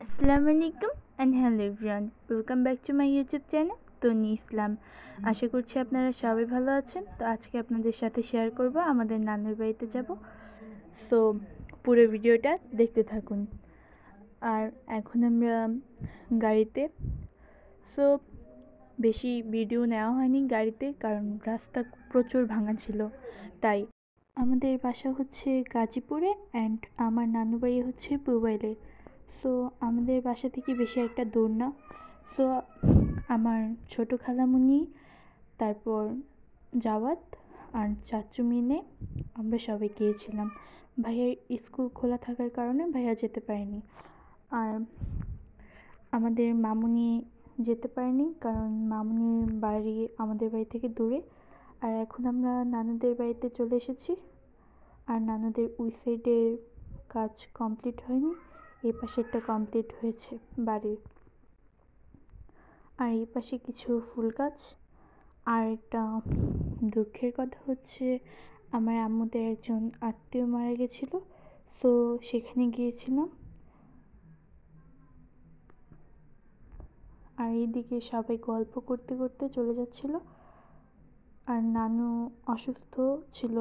আসসালামু আলাইকুম and hello everyone, welcome back to my YouTube channel Toni Islam. আশা করছি আপনারা সবাই ভালো আছেন। তো আজকে আপনাদের সাথে শেয়ার করব আমাদের নানুর বাড়িতে যাব। সো পুরো ভিডিওটা দেখতে থাকুন। আর এখন আমরা গাড়িতে, সো বেশি ভিডিও নেওয়া হয়নি গাড়িতে, কারণ রাস্তা প্রচুর ভাঙা ছিল। তাই আমাদের বাসা হচ্ছে গাজীপুরে অ্যান্ড আমার নানু বাড়ি হচ্ছে পুবাইলে। সো আমাদের বাসা থেকে বেশি একটা দূর না। সো আমার ছোটো খালামুনি, তারপর জাওয়াত আর চাচু মিলে আমরা সবাই গিয়েছিলাম। ভাইয়ার স্কুল খোলা থাকার কারণে ভাইয়া যেতে পারেনি, আর আমাদের মামুনি যেতে পারেনি কারণ মামুনির বাড়ি আমাদের বাড়ি থেকে দূরে। আর এখন আমরা নানুদের বাড়িতে চলে এসেছি। আর নানুদের ওই সাইডের কাজ কমপ্লিট হয়নি, এই পাশেরটা কমপ্লিট হয়েছে বাড়ির। আর এই পাশে কিছু ফুল গাছ। আর একটা দুঃখের কথা হচ্ছে, আমার আম্মুদের একজন আত্মীয় মারা গেছিল, সো সেখানে গিয়েছিলাম। আর এইদিকে সবাই গল্প করতে করতে চলে যাচ্ছিল। আর নানু অসুস্থ ছিল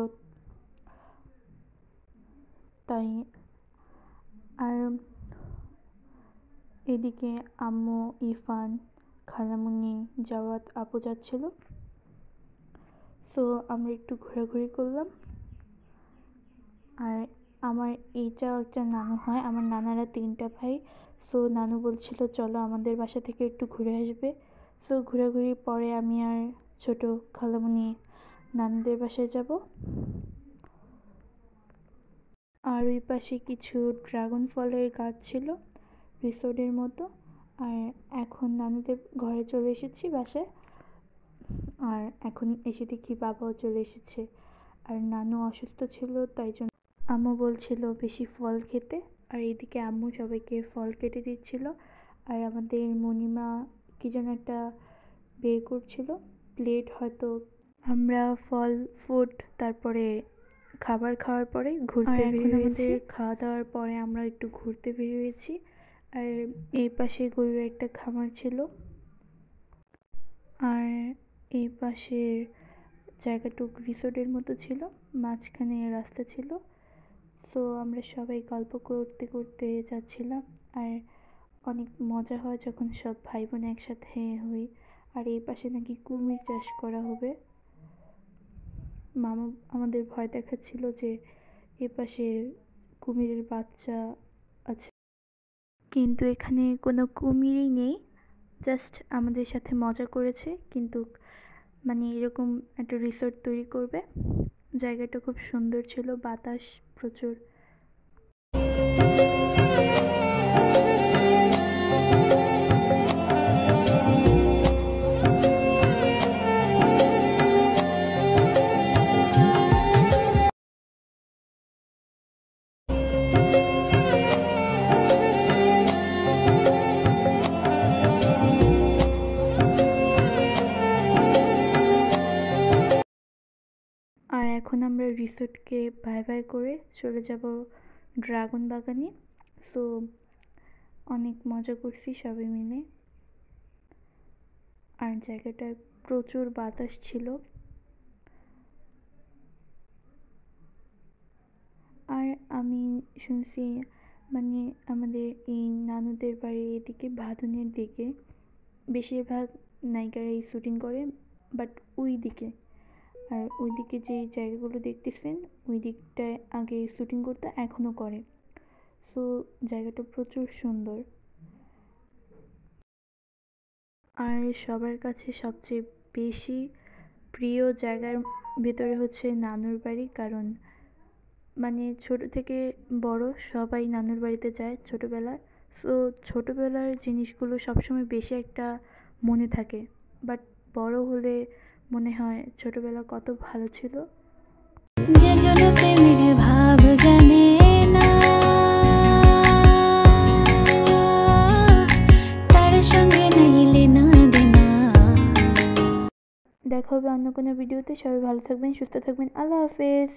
তাই। আর এদিকে আম্মু, ইরফান, খালামুনি, জাওয়াত, আপু যাচ্ছিল। সো আমরা একটু ঘোরাঘুরি করলাম। আর আমার এইটা একটা নানু হয়, আমার নানারা 3টা ভাই। সো নানু বলছিল চলো আমাদের বাসা থেকে একটু ঘুরে আসবে। সো ঘোরাঘুরির পরে আমি আর ছোটো খালামুনি নানুদের বাসায় যাব। আর ওই পাশে কিছু ড্রাগন ফলের গাছ ছিল রিসোর্টের মতো। আর এখন নানুদের ঘরে চলে এসেছি বাসায়। আর এখন এসে দেখি বাবাও চলে এসেছে। আর নানু অসুস্থ ছিল, তাই জন্য আম্মু বলছিল বেশি ফল খেতে। আর এইদিকে আম্মু সবাইকে ফল কেটে দিচ্ছিল। আর আমাদের মণিমা কি যেন একটা বের করছিল প্লেট, হয়তো আমরা ফল ফুড তারপরে খাবার খাওয়ার পরে ঘুরতে বেরিয়েছি। খাওয়া দাওয়ার পরে আমরা একটু ঘুরতে বেরিয়েছি। আর এই পাশে গরুর একটা খামার ছিল। আর এই পাশের জায়গাটুকু রিসোর্টের মতো ছিল, মাঝখানে রাস্তা ছিল। সো আমরা সবাই গল্প করতে করতে যাচ্ছিলাম। আর অনেক মজা হয় যখন সব ভাই বোন একসাথে হই। আর এই পাশে নাকি কুমির চাষ করা হবে। মামা আমাদের ভয় দেখাচ্ছিল যে এ পাশে কুমিরের বাচ্চা আছে, কিন্তু এখানে কোনো কুমিরই নেই। জাস্ট আমাদের সাথে মজা করেছে, কিন্তু মানে এরকম একটা রিসোর্ট তৈরি করবে। জায়গাটা খুব সুন্দর ছিল, বাতাস প্রচুর। আর এখন আমরা রিসোর্টকে বাই বাই করে চলে যাব ড্রাগন বাগানে। সো অনেক মজা করছি সবাই মিলে। আর জায়গাটায় প্রচুর বাতাস ছিল। আর আমি শুনছি মানে আমাদের এই নানুদের বাড়ির এদিকে ভাদুনের দিকে বেশিরভাগ নায়িকারাই শুটিং করে, বাট ওই দিকে। আর ওই দিকে যে জায়গাগুলো দেখতেছেন ওই দিকটায় আগে শুটিং করতে, এখনও করে। সো জায়গাটা প্রচুর সুন্দর। আর সবার কাছে সবচেয়ে বেশি প্রিয় জায়গার ভেতরে হচ্ছে নানুর বাড়ি, কারণ মানে ছোট থেকে বড় সবাই নানুর বাড়িতে যায় ছোটোবেলায়। সো ছোটোবেলার জিনিসগুলো সবসময় বেশি একটা মনে থাকে, বাট বড় হলে মনে হয় ছোটোবেলা কত ভালো ছিল। যে জন প্রেমের ভাব জানে না, তার সঙ্গে নাইলে না দেনা। দেখা হবে অন্য কোনো ভিডিওতে। সবাই ভালো থাকবেন, সুস্থ থাকবেন। আল্লাহ হাফেজ।